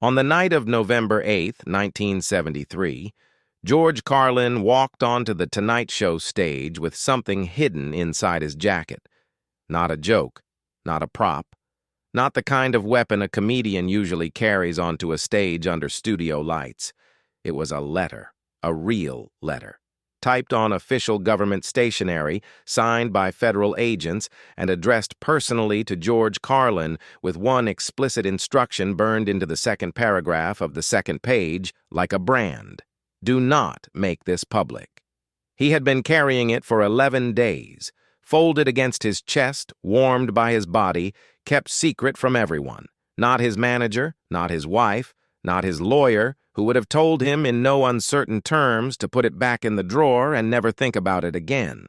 On the night of November 8th, 1973, George Carlin walked onto the Tonight Show stage with something hidden inside his jacket. Not a joke, not a prop, not the kind of weapon a comedian usually carries onto a stage under studio lights. It was a letter, a real letter, typed on official government stationery, signed by federal agents, and addressed personally to George Carlin with one explicit instruction burned into the second paragraph of the second page like a brand. Do not make this public. He had been carrying it for 11 days, folded against his chest, warmed by his body, kept secret from everyone. Not his manager, not his wife, not his lawyer, who would have told him in no uncertain terms to put it back in the drawer and never think about it again.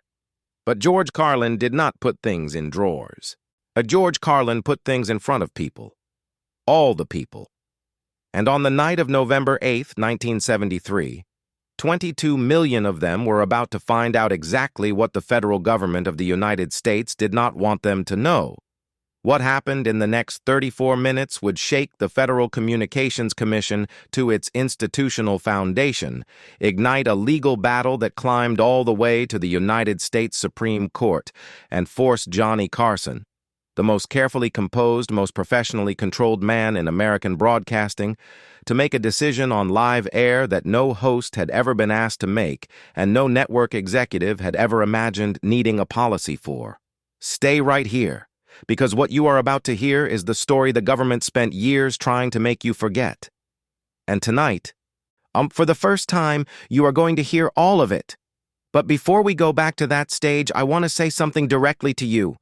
But George Carlin did not put things in drawers. George Carlin put things in front of people. All the people. And on the night of November 8th, 1973, 22 million of them were about to find out exactly what the federal government of the United States did not want them to know. What happened in the next 34 minutes would shake the Federal Communications Commission to its institutional foundation, ignite a legal battle that climbed all the way to the United States Supreme Court, and force Johnny Carson, the most carefully composed, most professionally controlled man in American broadcasting, to make a decision on live air that no host had ever been asked to make and no network executive had ever imagined needing a policy for. Stay right here, because what you are about to hear is the story the government spent years trying to make you forget. And tonight, for the first time, you are going to hear all of it. But before we go back to that stage, I want to say something directly to you.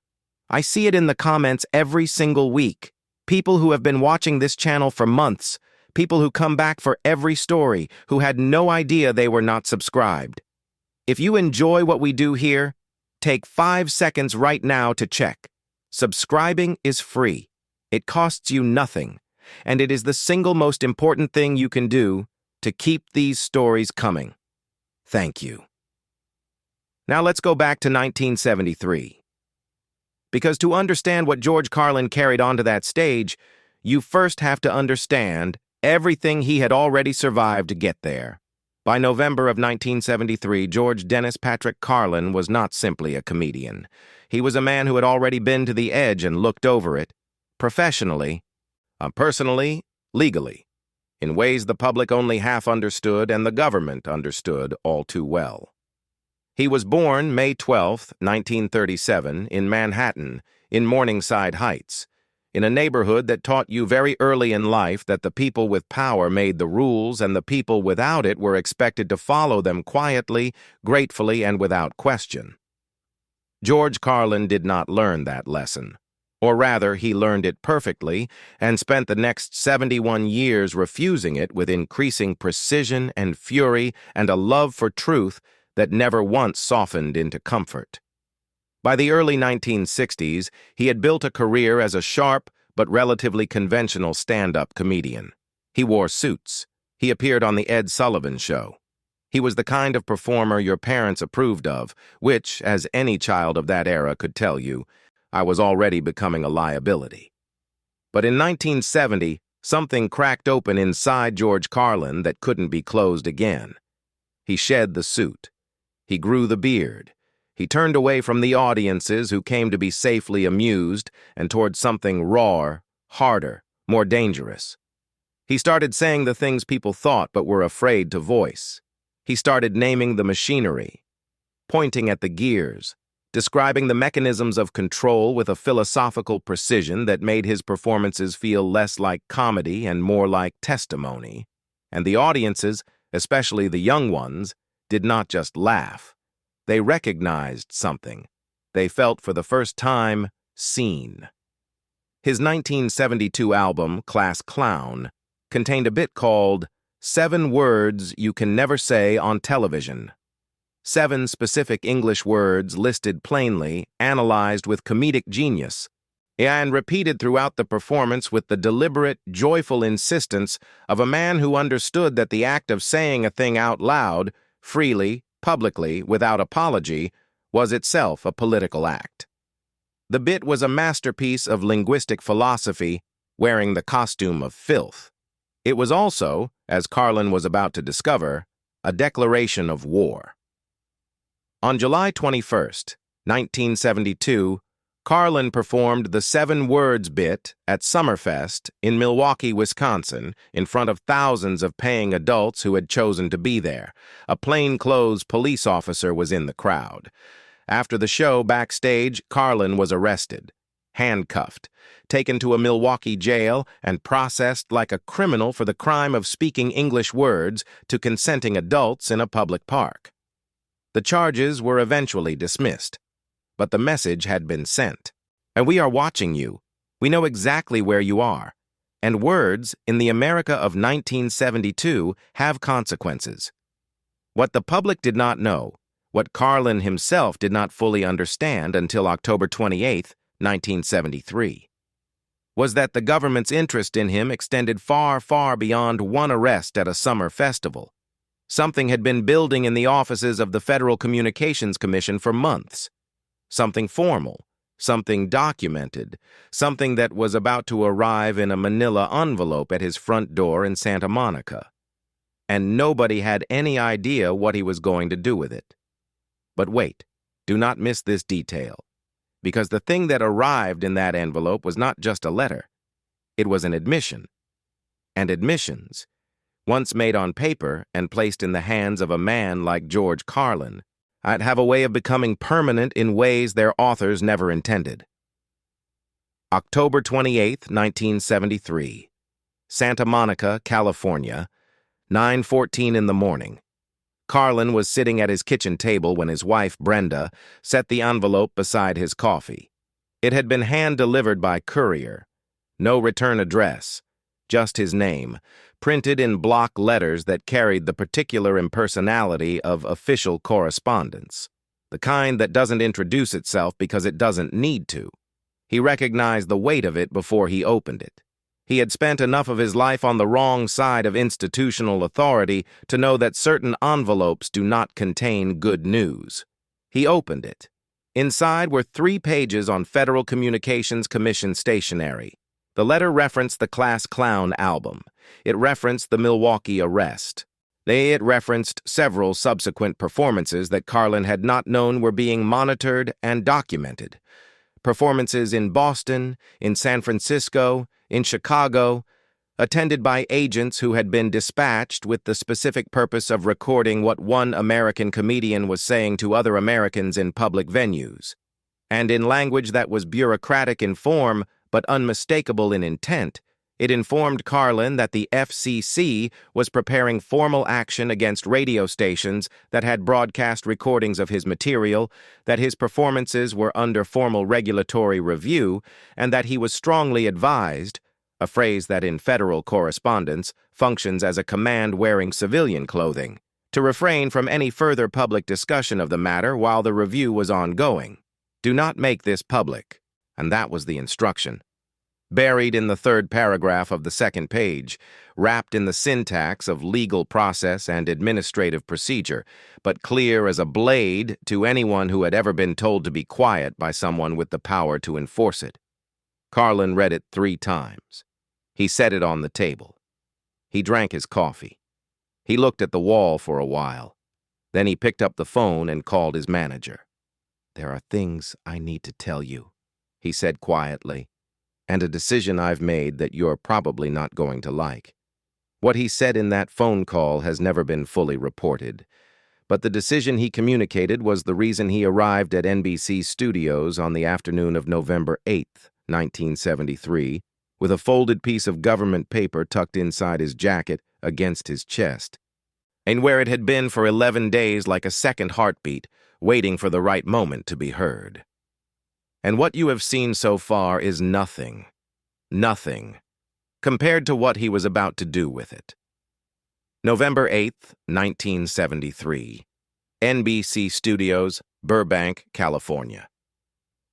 I see it in the comments every single week. People who have been watching this channel for months, people who come back for every story, who had no idea they were not subscribed. If you enjoy what we do here, take 5 seconds right now to check. Subscribing is free. It costs you nothing, and it is the single most important thing you can do to keep these stories coming. Thank you. Now let's go back to 1973. Because to understand what George Carlin carried onto that stage, you first have to understand everything he had already survived to get there. By November of 1973, George Dennis Patrick Carlin was not simply a comedian. He was a man who had already been to the edge and looked over it, professionally, personally, legally, in ways the public only half understood and the government understood all too well. He was born May 12, 1937, in Manhattan, in Morningside Heights, in a neighborhood that taught you very early in life that the people with power made the rules and the people without it were expected to follow them quietly, gratefully, and without question. George Carlin did not learn that lesson. Or rather, he learned it perfectly and spent the next 71 years refusing it with increasing precision and fury and a love for truth that never once softened into comfort. By the early 1960s, he had built a career as a sharp but relatively conventional stand-up comedian. He wore suits. He appeared on The Ed Sullivan Show. He was the kind of performer your parents approved of, which, as any child of that era could tell you, I was already becoming a liability. But in 1970, something cracked open inside George Carlin that couldn't be closed again. He shed the suit. He grew the beard. He turned away from the audiences who came to be safely amused and toward something rawer, harder, more dangerous. He started saying the things people thought but were afraid to voice. He started naming the machinery, pointing at the gears, describing the mechanisms of control with a philosophical precision that made his performances feel less like comedy and more like testimony. And the audiences, especially the young ones, did not just laugh. They recognized something. They felt for the first time seen. His 1972 album, Class Clown, contained a bit called 7 Words You Can Never Say on Television. 7 specific English words listed plainly, analyzed with comedic genius, and repeated throughout the performance with the deliberate, joyful insistence of a man who understood that the act of saying a thing out loud, freely, publicly, without apology, was itself a political act. The bit was a masterpiece of linguistic philosophy, wearing the costume of filth. It was also, as Carlin was about to discover, a declaration of war. On July 21st, 1972, Carlin performed the 7 words bit at Summerfest in Milwaukee, Wisconsin, in front of thousands of paying adults who had chosen to be there. A plainclothes police officer was in the crowd. After the show, backstage, Carlin was arrested, handcuffed, taken to a Milwaukee jail, and processed like a criminal for the crime of speaking English words to consenting adults in a public park. The charges were eventually dismissed, but the message had been sent. And we are watching you. We know exactly where you are. And words, in the America of 1972, have consequences. What the public did not know, what Carlin himself did not fully understand until October 28, 1973, was that the government's interest in him extended far, far beyond one arrest at a summer festival. Something had been building in the offices of the Federal Communications Commission for months. Something formal, something documented, something that was about to arrive in a manila envelope at his front door in Santa Monica. And nobody had any idea what he was going to do with it. But wait, do not miss this detail, because the thing that arrived in that envelope was not just a letter. It was an admission. And admissions, once made on paper and placed in the hands of a man like George Carlin, might have a way of becoming permanent in ways their authors never intended. October 28, 1973. Santa Monica, California, 9:14 in the morning. Carlin was sitting at his kitchen table when his wife, Brenda, set the envelope beside his coffee. It had been hand-delivered by courier. No return address, just his name, printed in block letters that carried the particular impersonality of official correspondence, the kind that doesn't introduce itself because it doesn't need to. He recognized the weight of it before he opened it. He had spent enough of his life on the wrong side of institutional authority to know that certain envelopes do not contain good news. He opened it. Inside were 3 pages on Federal Communications Commission stationery. The letter referenced the Class Clown album. It referenced the Milwaukee arrest. It referenced several subsequent performances that Carlin had not known were being monitored and documented. Performances in Boston, in San Francisco, in Chicago, attended by agents who had been dispatched with the specific purpose of recording what one American comedian was saying to other Americans in public venues. And in language that was bureaucratic in form, but unmistakable in intent, it informed Carlin that the FCC was preparing formal action against radio stations that had broadcast recordings of his material, that his performances were under formal regulatory review, and that he was strongly advised, a phrase that in federal correspondence functions as a command wearing civilian clothing, to refrain from any further public discussion of the matter while the review was ongoing. Do not make this public. And that was the instruction. Buried in the 3rd paragraph of the 2nd page, wrapped in the syntax of legal process and administrative procedure, but clear as a blade to anyone who had ever been told to be quiet by someone with the power to enforce it. Carlin read it 3 times. He set it on the table. He drank his coffee. He looked at the wall for a while. Then he picked up the phone and called his manager. "There are things I need to tell you," he said quietly, "and a decision I've made that you're probably not going to like." What he said in that phone call has never been fully reported, but the decision he communicated was the reason he arrived at NBC studios on the afternoon of November 8th, 1973, with a folded piece of government paper tucked inside his jacket against his chest, and where it had been for 11 days like a second heartbeat, waiting for the right moment to be heard. And what you have seen so far is nothing, compared to what he was about to do with it. November 8th, 1973. NBC Studios, Burbank, California.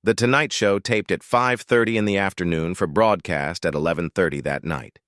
The Tonight Show taped at 5:30 in the afternoon for broadcast at 11:30 that night.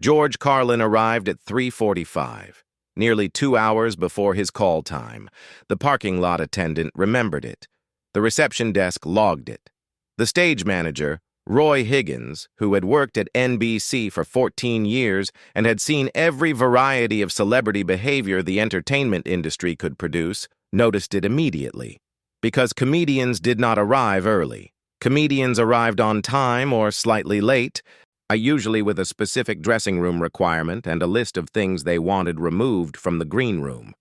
George Carlin arrived at 3:45, nearly 2 hours before his call time. The parking lot attendant remembered it. The reception desk logged it. The stage manager, Roy Higgins, who had worked at NBC for 14 years and had seen every variety of celebrity behavior the entertainment industry could produce, noticed it immediately. Because comedians did not arrive early. Comedians arrived on time or slightly late, usually with a specific dressing room requirement and a list of things they wanted removed from the green room.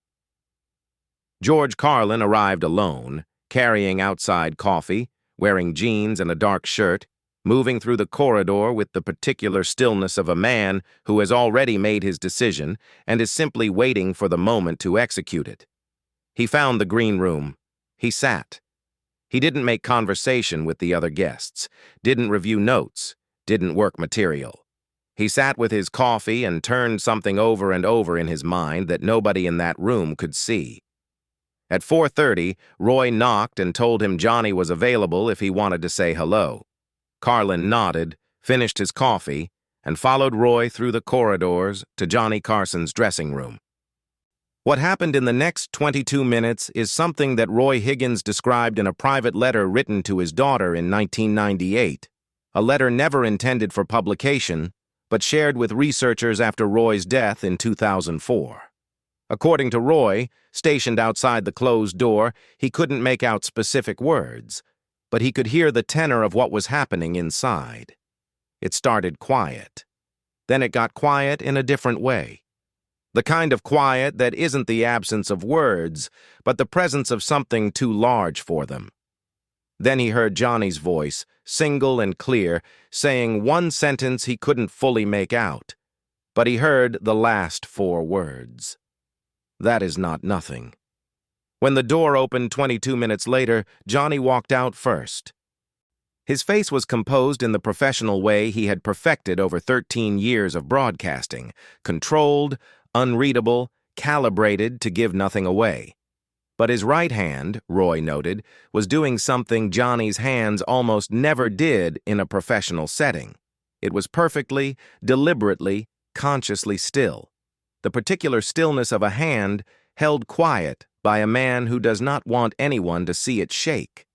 George Carlin arrived alone, carrying outside coffee, wearing jeans and a dark shirt, moving through the corridor with the particular stillness of a man who has already made his decision and is simply waiting for the moment to execute it. He found the green room. He sat. He didn't make conversation with the other guests, didn't review notes, didn't work material. He sat with his coffee and turned something over and over in his mind that nobody in that room could see. At 4:30, Roy knocked and told him Johnny was available if he wanted to say hello. Carlin nodded, finished his coffee, and followed Roy through the corridors to Johnny Carson's dressing room. What happened in the next 22 minutes is something that Roy Higgins described in a private letter written to his daughter in 1998, a letter never intended for publication, but shared with researchers after Roy's death in 2004. According to Roy, stationed outside the closed door, he couldn't make out specific words, but he could hear the tenor of what was happening inside. It started quiet. Then it got quiet in a different way. The kind of quiet that isn't the absence of words, but the presence of something too large for them. Then he heard Johnny's voice, single and clear, saying one sentence he couldn't fully make out, but he heard the last 4 words. That is not nothing. When the door opened 22 minutes later, Johnny walked out first. His face was composed in the professional way he had perfected over 13 years of broadcasting, controlled, unreadable, calibrated to give nothing away. But his right hand, Roy noted, was doing something Johnny's hands almost never did in a professional setting. It was perfectly, deliberately, consciously still. The particular stillness of a hand held quiet by a man who does not want anyone to see it shake.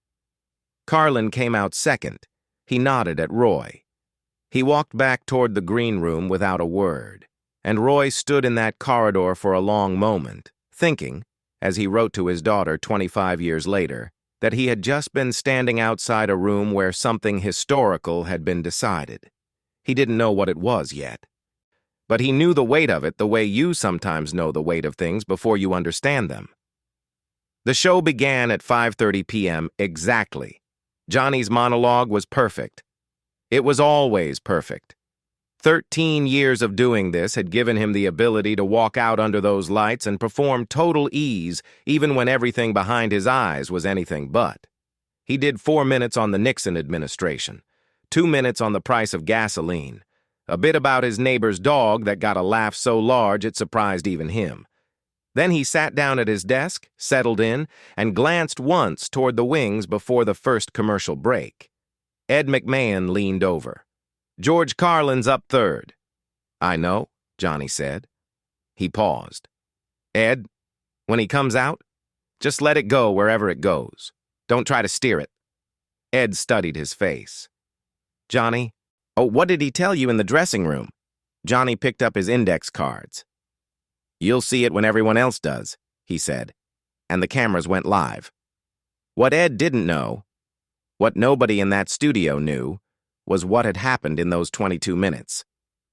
Carlin came out second. He nodded at Roy. He walked back toward the green room without a word, and Roy stood in that corridor for a long moment, thinking, as he wrote to his daughter 25 years later, that he had just been standing outside a room where something historical had been decided. He didn't know what it was yet. But he knew the weight of it the way you sometimes know the weight of things before you understand them. The show began at 5:30 p.m. exactly. Johnny's monologue was perfect. It was always perfect. 13 years of doing this had given him the ability to walk out under those lights and perform total ease even when everything behind his eyes was anything but. He did 4 minutes on the Nixon administration, 2 minutes on the price of gasoline, a bit about his neighbor's dog that got a laugh so large it surprised even him. Then he sat down at his desk, settled in, and glanced once toward the wings before the first commercial break. Ed McMahon leaned over. "George Carlin's up third." "I know," Johnny said. He paused. "Ed, when he comes out, just let it go wherever it goes. Don't try to steer it." Ed studied his face. "Johnny, oh, what did he tell you in the dressing room?" Johnny picked up his index cards. "You'll see it when everyone else does," he said, and the cameras went live. What Ed didn't know, what nobody in that studio knew, was what had happened in those 22 minutes.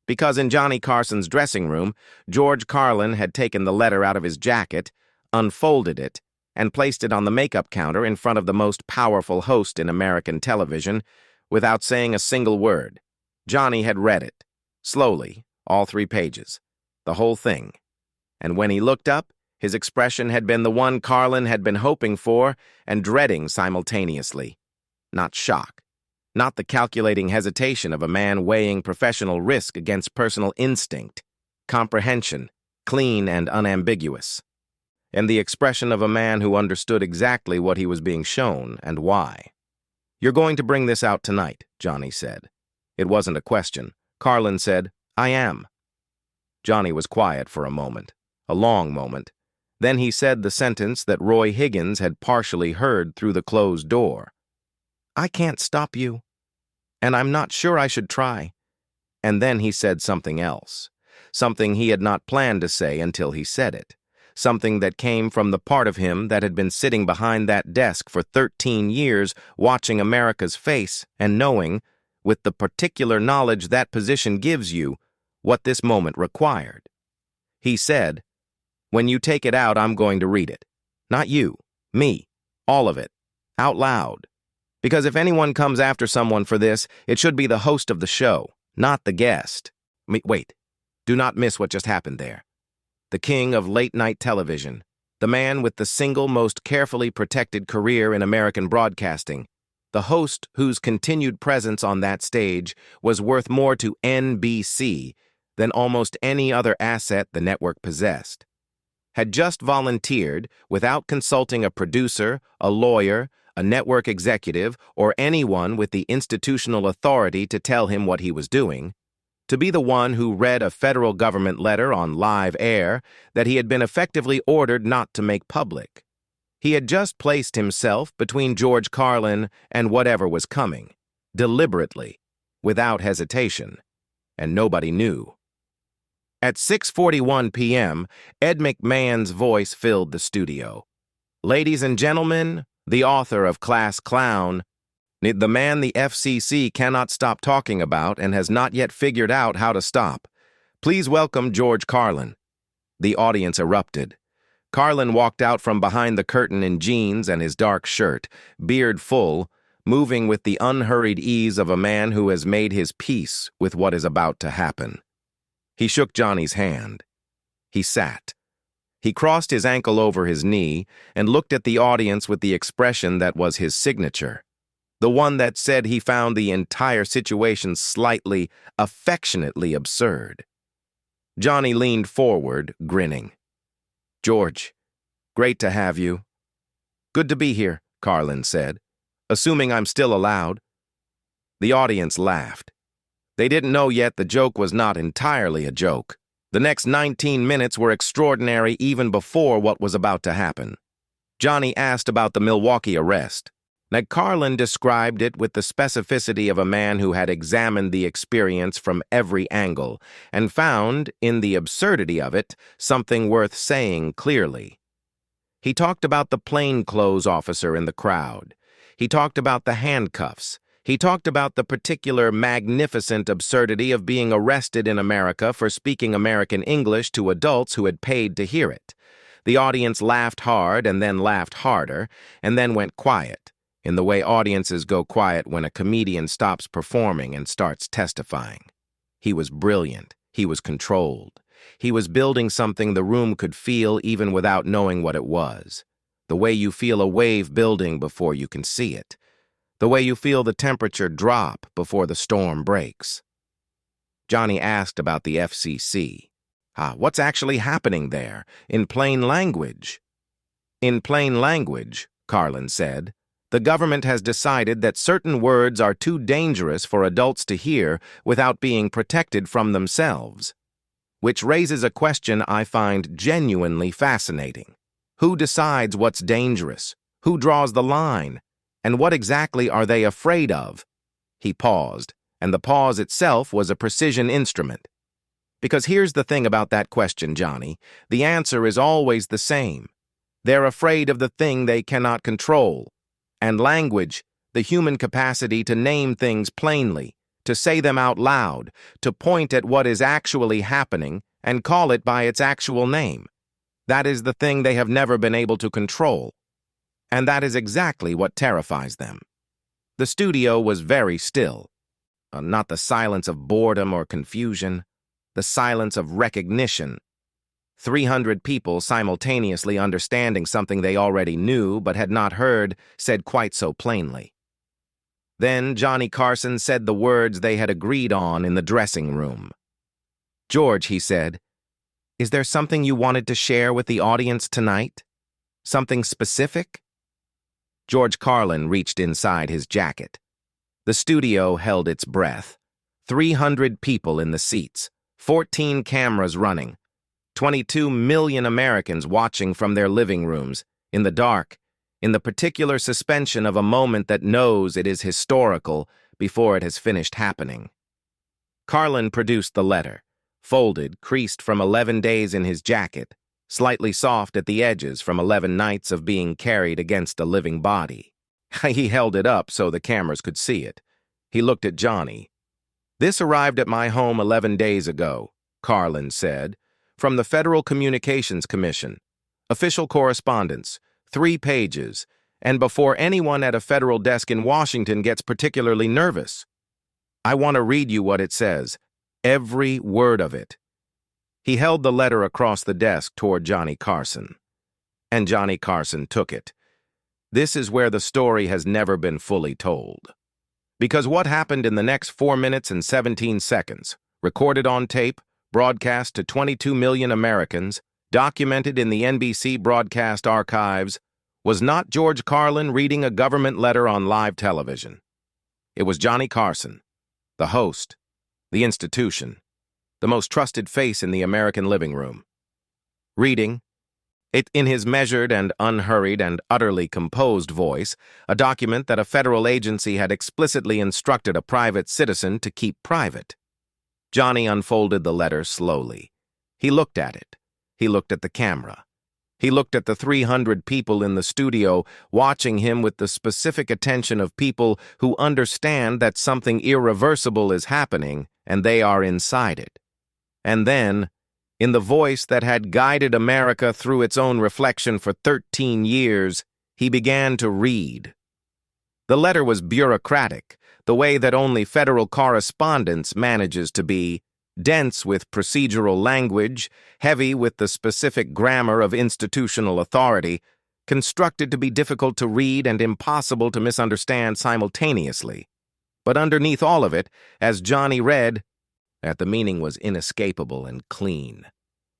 Because in Johnny Carson's dressing room, George Carlin had taken the letter out of his jacket, unfolded it, and placed it on the makeup counter in front of the most powerful host in American television, without saying a single word. Johnny had read it, slowly, all 3 pages, the whole thing. And when he looked up, his expression had been the one Carlin had been hoping for and dreading simultaneously. Not shock. Not the calculating hesitation of a man weighing professional risk against personal instinct. Comprehension, clean and unambiguous. And the expression of a man who understood exactly what he was being shown and why. "You're going to bring this out tonight," Johnny said. It wasn't a question. Carlin said, "I am." Johnny was quiet for a moment, a long moment. Then he said the sentence that Roy Higgins had partially heard through the closed door. "I can't stop you." and I'm not sure I should try." And then he said something else, something he had not planned to say until he said it, something that came from the part of him that had been sitting behind that desk for 13 years, watching America's face and knowing, with the particular knowledge that position gives you, what this moment required. He said, "When you take it out, I'm going to read it. Not you, me, all of it, out loud. Because if anyone comes after someone for this, it should be the host of the show, not the guest." Wait, do not miss what just happened there. The king of late-night television, the man with the single most carefully protected career in American broadcasting, the host whose continued presence on that stage was worth more to NBC than almost any other asset the network possessed, had just volunteered, without consulting a producer, a lawyer, a network executive, or anyone with the institutional authority to tell him what he was doing, to be the one who read a federal government letter on live air that he had been effectively ordered not to make public. He had just placed himself between George Carlin and whatever was coming, deliberately, without hesitation, and nobody knew. At 6:41 p.m., Ed McMahon's voice filled the studio. "Ladies and gentlemen, the author of Class Clown, the man the FCC cannot stop talking about and has not yet figured out how to stop. Please welcome George Carlin." The audience erupted. Carlin walked out from behind the curtain in jeans and his dark shirt, beard full, moving with the unhurried ease of a man who has made his peace with what is about to happen. He shook Johnny's hand. He sat. He crossed his ankle over his knee and looked at the audience with the expression that was his signature, the one that said he found the entire situation slightly, affectionately absurd. Johnny leaned forward, grinning. "George, great to have you." "Good to be here," Carlin said, "assuming I'm still allowed." The audience laughed. They didn't know yet the joke was not entirely a joke. The next 19 minutes were extraordinary even before what was about to happen. Johnny asked about the Milwaukee arrest. Carlin described it with the specificity of a man who had examined the experience from every angle and found, in the absurdity of it, something worth saying clearly. He talked about the plainclothes officer in the crowd. He talked about the handcuffs. He talked about the particular magnificent absurdity of being arrested in America for speaking American English to adults who had paid to hear it. The audience laughed hard and then laughed harder and then went quiet, in the way audiences go quiet when a comedian stops performing and starts testifying. He was brilliant. He was controlled. He was building something the room could feel even without knowing what it was. The way you feel a wave building before you can see it. The way you feel the temperature drop before the storm breaks. Johnny asked about the FCC. What's actually happening there, in plain language? "In plain language," Carlin said, "the government has decided that certain words are too dangerous for adults to hear without being protected from themselves. Which raises a question I find genuinely fascinating. Who decides what's dangerous? Who draws the line? And what exactly are they afraid of?" He paused, and the pause itself was a precision instrument. Because here's the thing about that question, Johnny. The answer is always the same. They're afraid of the thing they cannot control. And language, the human capacity to name things plainly, to say them out loud, to point at what is actually happening and call it by its actual name. That is the thing they have never been able to control. And that is exactly what terrifies them. The studio was very still. Not the silence of boredom or confusion, the silence of recognition. 300 people simultaneously understanding something they already knew but had not heard said quite so plainly. Then Johnny Carson said the words they had agreed on in the dressing room. "George," he said, "is there something you wanted to share with the audience tonight? Something specific?" George Carlin reached inside his jacket. The studio held its breath. 300 people in the seats, 14 cameras running, 22 million Americans watching from their living rooms, in the dark, in the particular suspension of a moment that knows it is historical before it has finished happening. Carlin produced the letter, folded, creased from 11 days in his jacket, slightly soft at the edges from 11 nights of being carried against a living body. He held it up so the cameras could see it. He looked at Johnny. "This arrived at my home 11 days ago," Carlin said, "from the Federal Communications Commission. Official correspondence, 3 pages, and before anyone at a federal desk in Washington gets particularly nervous. I want to read you what it says, every word of it." He held the letter across the desk toward Johnny Carson. And Johnny Carson took it. This is where the story has never been fully told. Because what happened in the next 4 minutes and 17 seconds, recorded on tape, broadcast to 22 million Americans, documented in the NBC broadcast archives, was not George Carlin reading a government letter on live television. It was Johnny Carson, the host, the institution, the most trusted face in the American living room, reading, it in his measured and unhurried and utterly composed voice, a document that a federal agency had explicitly instructed a private citizen to keep private. Johnny unfolded the letter slowly. He looked at it. He looked at the camera. He looked at the 300 people in the studio watching him with the specific attention of people who understand that something irreversible is happening and they are inside it. And then, in the voice that had guided America through its own reflection for 13 years, he began to read. The letter was bureaucratic, the way that only federal correspondence manages to be, dense with procedural language, heavy with the specific grammar of institutional authority, constructed to be difficult to read and impossible to misunderstand simultaneously. But underneath all of it, as Johnny read, that the meaning was inescapable and clean.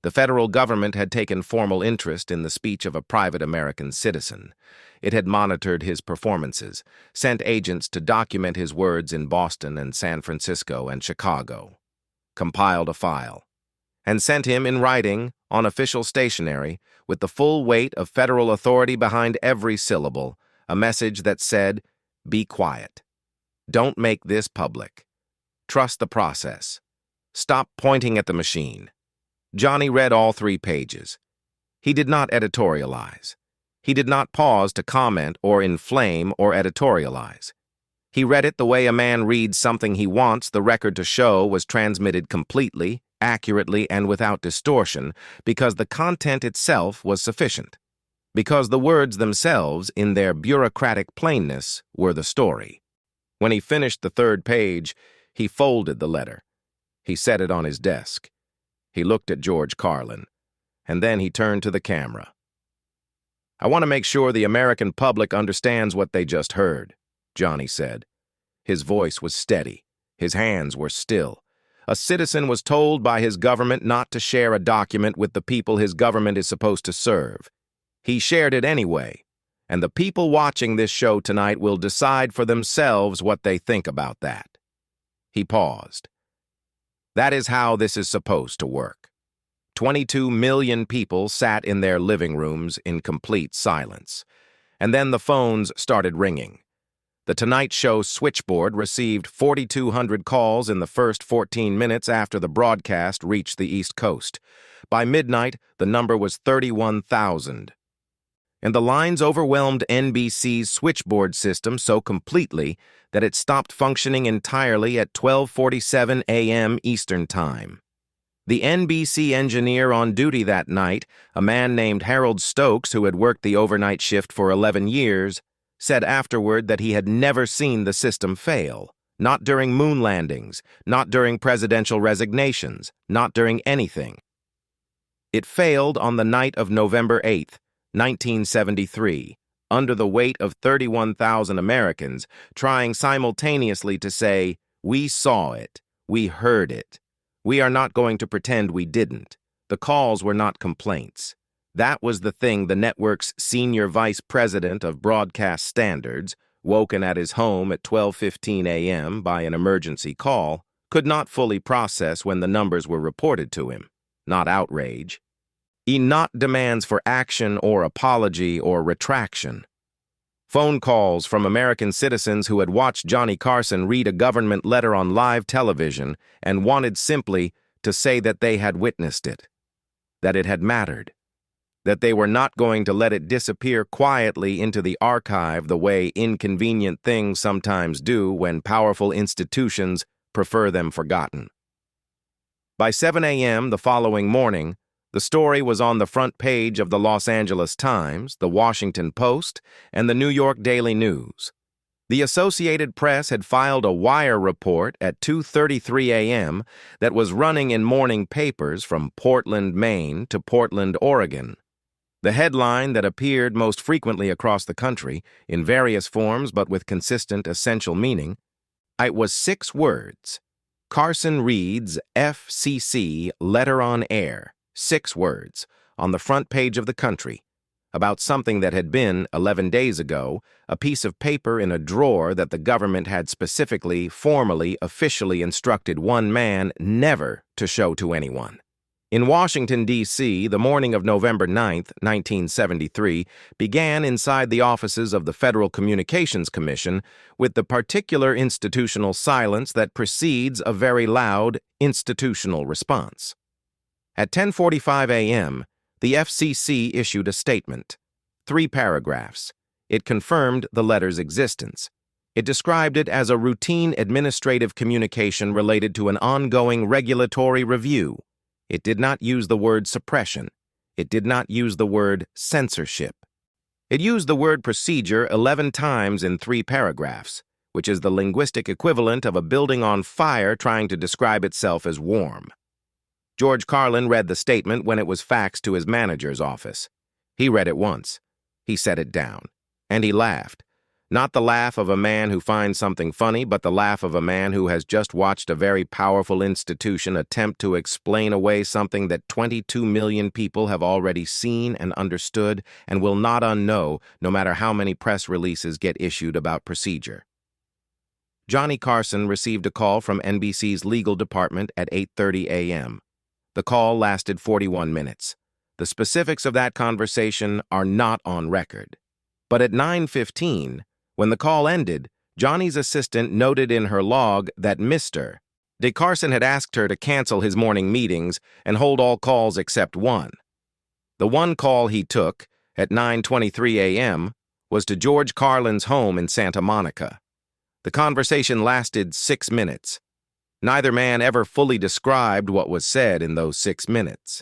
The federal government had taken formal interest in the speech of a private American citizen. It had monitored his performances, sent agents to document his words in Boston and San Francisco and Chicago, compiled a file, and sent him in writing, on official stationery, with the full weight of federal authority behind every syllable, a message that said, "Be quiet. Don't make this public. Trust the process. Stop pointing at the machine." Johnny read all 3 pages. He did not editorialize. He did not pause to comment or inflame or editorialize. He read it the way a man reads something he wants the record to show was transmitted completely, accurately, and without distortion, because the content itself was sufficient. Because the words themselves, in their bureaucratic plainness, were the story. When he finished the 3rd page, he folded the letter. He set it on his desk. He looked at George Carlin, and then he turned to the camera. "I want to make sure the American public understands what they just heard," Johnny said. His voice was steady. His hands were still. A citizen was told by his government not to share a document with the people his government is supposed to serve. He shared it anyway, and the people watching this show tonight will decide for themselves what they think about that. He paused. That is how this is supposed to work. 22 million people sat in their living rooms in complete silence. And then the phones started ringing. The Tonight Show switchboard received 4,200 calls in the first 14 minutes after the broadcast reached the East Coast. By midnight, the number was 31,000. And the lines overwhelmed NBC's switchboard system so completely that it stopped functioning entirely at 12:47 a.m. Eastern Time. The NBC engineer on duty that night, a man named Harold Stokes who had worked the overnight shift for 11 years, said afterward that he had never seen the system fail, not during moon landings, not during presidential resignations, not during anything. It failed on the night of November 8th, 1973, under the weight of 31,000 Americans trying simultaneously to say, "We saw it, we heard it. We are not going to pretend we didn't. The calls were not complaints." That was the thing the network's senior vice president of broadcast standards, woken at his home at 12:15 a.m. by an emergency call, could not fully process when the numbers were reported to him. Not outrage. Not demands for action or apology or retraction. Phone calls from American citizens who had watched Johnny Carson read a government letter on live television and wanted simply to say that they had witnessed it, that it had mattered, that they were not going to let it disappear quietly into the archive the way inconvenient things sometimes do when powerful institutions prefer them forgotten. By 7 a.m. the following morning, the story was on the front page of the Los Angeles Times, the Washington Post, and the New York Daily News. The Associated Press had filed a wire report at 2:33 a.m. that was running in morning papers from Portland, Maine to Portland, Oregon. The headline that appeared most frequently across the country, in various forms but with consistent essential meaning, it was 6 words. Carson reads FCC letter on air. 6 words, on the front page of the country, about something that had been, 11 days ago, a piece of paper in a drawer that the government had specifically, formally, officially instructed one man never to show to anyone. In Washington, D.C., the morning of November 9, 1973, began inside the offices of the Federal Communications Commission with the particular institutional silence that precedes a very loud institutional response. At 10:45 a.m., the FCC issued a statement. 3 paragraphs. It confirmed the letter's existence. It described it as a routine administrative communication related to an ongoing regulatory review. It did not use the word suppression. It did not use the word censorship. It used the word procedure 11 times in 3 paragraphs, which is the linguistic equivalent of a building on fire trying to describe itself as warm. George Carlin read the statement when it was faxed to his manager's office. He read it once. He set it down. And he laughed. Not the laugh of a man who finds something funny, but the laugh of a man who has just watched a very powerful institution attempt to explain away something that 22 million people have already seen and understood and will not unknow, no matter how many press releases get issued about procedure. Johnny Carson received a call from NBC's legal department at 8:30 a.m. The call lasted 41 minutes. The specifics of that conversation are not on record. But at 9:15, when the call ended, Johnny's assistant noted in her log that Mr. Carson had asked her to cancel his morning meetings and hold all calls except one. The one call he took, at 9:23 a.m., was to George Carlin's home in Santa Monica. The conversation lasted 6 minutes. Neither man ever fully described what was said in those 6 minutes.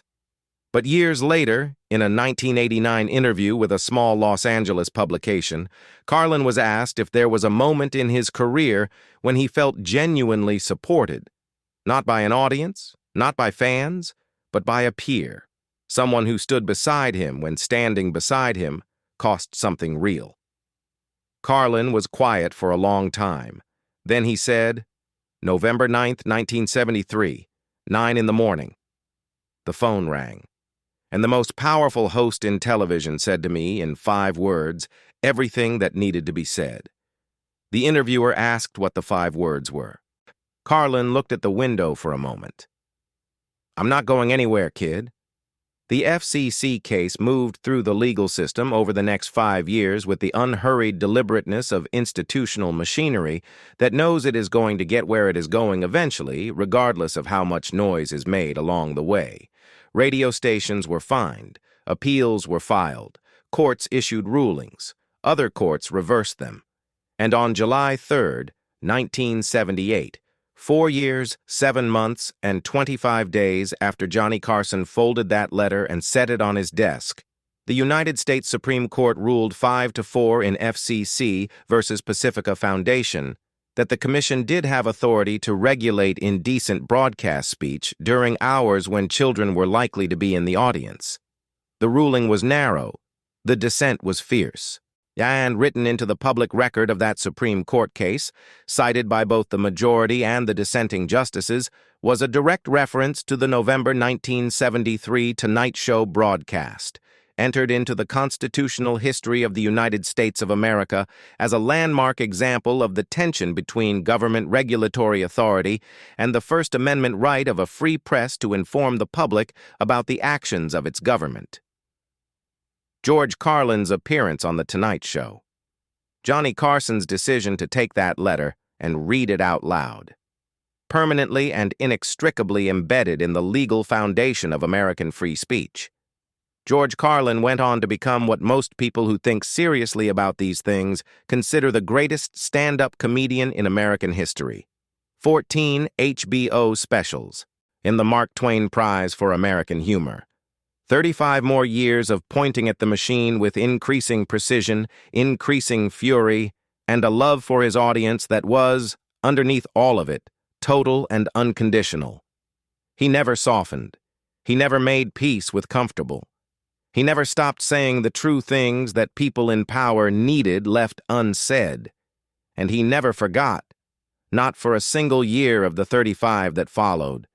But years later, in a 1989 interview with a small Los Angeles publication, Carlin was asked if there was a moment in his career when he felt genuinely supported, not by an audience, not by fans, but by a peer, someone who stood beside him when standing beside him cost something real. Carlin was quiet for a long time. Then he said, November 9th, 1973, 9 in the morning. The phone rang. And the most powerful host in television said to me, in 5 words, everything that needed to be said. The interviewer asked what the 5 words were. Carlin looked at the window for a moment. I'm not going anywhere, kid. The FCC case moved through the legal system over the next 5 years with the unhurried deliberateness of institutional machinery that knows it is going to get where it is going eventually, regardless of how much noise is made along the way. Radio stations were fined, appeals were filed, courts issued rulings, other courts reversed them. And on July 3rd, 1978, 4 years, 7 months, and 25 days after Johnny Carson folded that letter and set it on his desk, the United States Supreme Court ruled 5-4 in FCC versus Pacifica Foundation that the Commission did have authority to regulate indecent broadcast speech during hours when children were likely to be in the audience. The ruling was narrow. The dissent was fierce. And written into the public record of that Supreme Court case, cited by both the majority and the dissenting justices, was a direct reference to the November 1973 Tonight Show broadcast, entered into the constitutional history of the United States of America as a landmark example of the tension between government regulatory authority and the First Amendment right of a free press to inform the public about the actions of its government. George Carlin's appearance on The Tonight Show. Johnny Carson's decision to take that letter and read it out loud. Permanently and inextricably embedded in the legal foundation of American free speech. George Carlin went on to become what most people who think seriously about these things consider the greatest stand-up comedian in American history. 14 HBO specials in the Mark Twain Prize for American Humor. 35 more years of pointing at the machine with increasing precision, increasing fury, and a love for his audience that was, underneath all of it, total and unconditional. He never softened. He never made peace with comfortable. He never stopped saying the true things that people in power needed left unsaid. And he never forgot, not for a single year of the 35 that followed,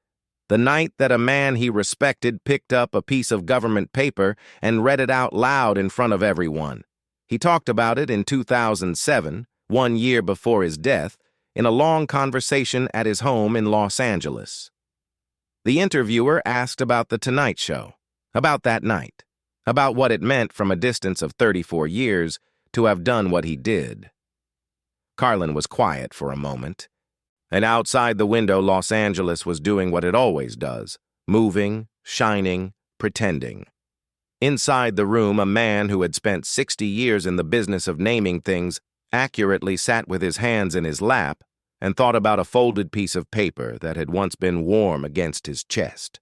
the night that a man he respected picked up a piece of government paper and read it out loud in front of everyone. He talked about it in 2007, 1 year before his death, in a long conversation at his home in Los Angeles. The interviewer asked about The Tonight Show, about that night, about what it meant from a distance of 34 years to have done what he did. Carlin was quiet for a moment. And outside the window, Los Angeles was doing what it always does, moving, shining, pretending. Inside the room, a man who had spent 60 years in the business of naming things accurately sat with his hands in his lap and thought about a folded piece of paper that had once been warm against his chest.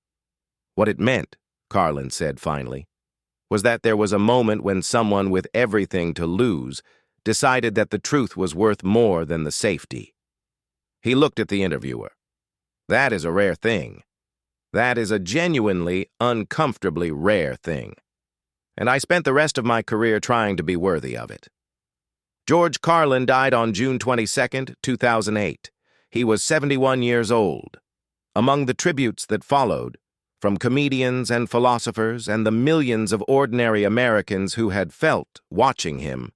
What it meant, Carlin said finally, was that there was a moment when someone with everything to lose decided that the truth was worth more than the safety. He looked at the interviewer. That is a rare thing. That is a genuinely, uncomfortably rare thing. And I spent the rest of my career trying to be worthy of it. George Carlin died on June 22, 2008. He was 71 years old. Among the tributes that followed, from comedians and philosophers and the millions of ordinary Americans who had felt, watching him,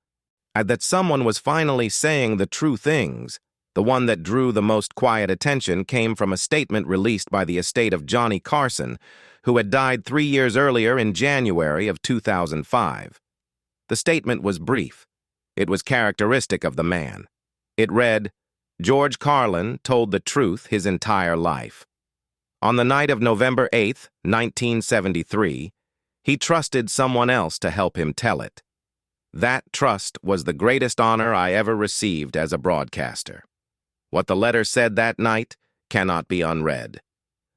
that someone was finally saying the true things, the one that drew the most quiet attention came from a statement released by the estate of Johnny Carson, who had died 3 years earlier in January of 2005. The statement was brief. It was characteristic of the man. It read, "George Carlin told the truth his entire life. On the night of November 8, 1973, he trusted someone else to help him tell it. That trust was the greatest honor I ever received as a broadcaster. What the letter said that night cannot be unread.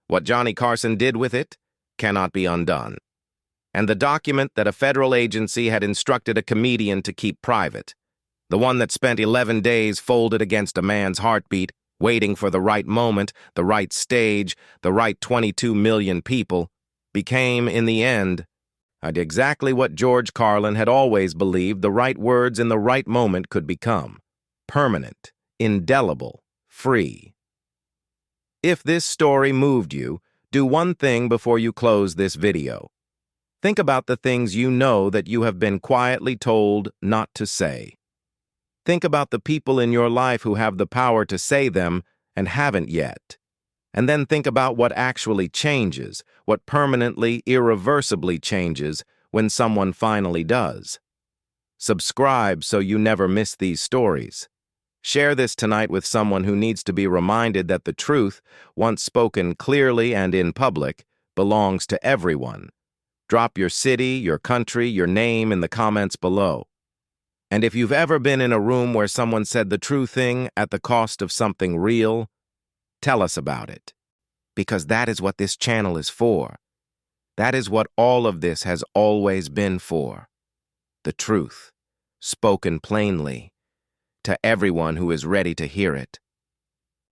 What Johnny Carson did with it cannot be undone. And the document that a federal agency had instructed a comedian to keep private, the one that spent 11 days folded against a man's heartbeat, waiting for the right moment, the right stage, the right 22 million people, became, in the end, exactly what George Carlin had always believed the right words in the right moment could become: permanent, indelible, free. If this story moved you, do one thing before you close this video. Think about the things you know that you have been quietly told not to say. Think about the people in your life who have the power to say them and haven't yet. And then think about what actually changes, what permanently, irreversibly changes when someone finally does. Subscribe so you never miss these stories. Share this tonight with someone who needs to be reminded that the truth, once spoken clearly and in public, belongs to everyone. Drop your city, your country, your name in the comments below. And if you've ever been in a room where someone said the true thing at the cost of something real, tell us about it. Because that is what this channel is for. That is what all of this has always been for. The truth, spoken plainly, to everyone who is ready to hear it.